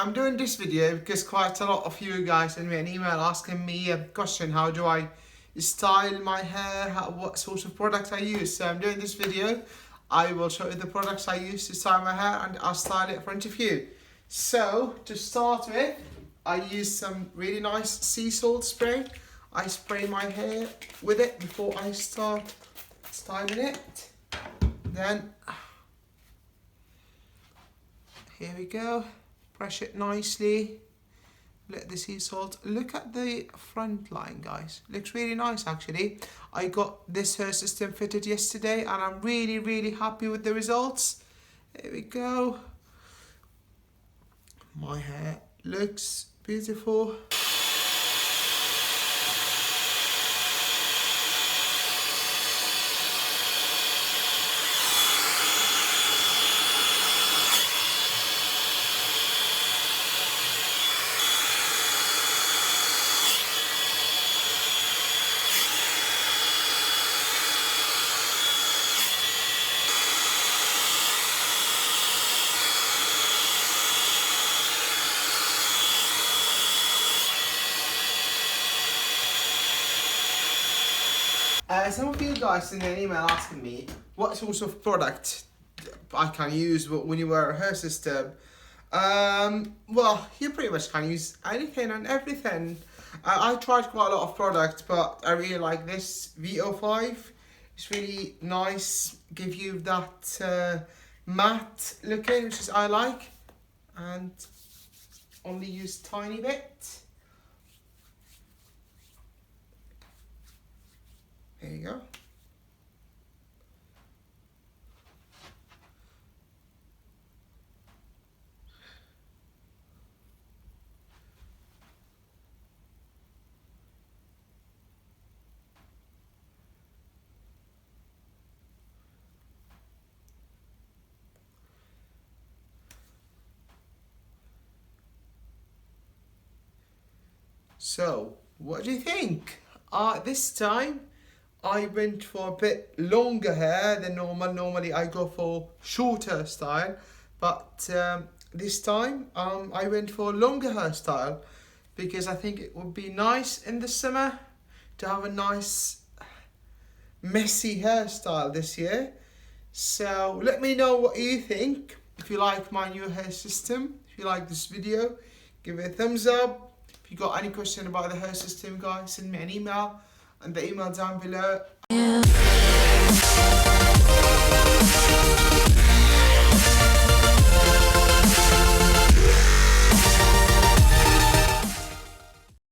I'm doing this video because quite a lot of you guys sent me an email asking me a question: how do I style my hair? What sort of product I use? So I'm doing this video. I will show you the products I use to style my hair, and I'll style it in front of you. So to start with, I use some really nice sea salt spray. I spray my hair with it before I start styling it. Then here we go. Brush it nicely. Let the sea salt. Look at the front line, guys. Looks really nice, actually. I got this hair system fitted yesterday, and I'm really happy with the results. Here we go. My hair looks beautiful. Some of you guys sent an email asking me what sort of product I can use when you wear a hair system. Well, you pretty much can use anything and everything. I tried quite a lot of products, but I really like this VO5. It's really nice, give you that matte looking, which is I like, and only use tiny bit. There you go. So, what do you think? This time I went for a bit longer hair than normal. Normally I go for shorter style, but this time I went for a longer hairstyle because I think it would be nice in the summer to have a nice messy hairstyle this year. So let me know what you think. If you like my new hair system, if you like this video, give it a thumbs up. If you got any question about the hair system, guys, send me an email, and the email down below.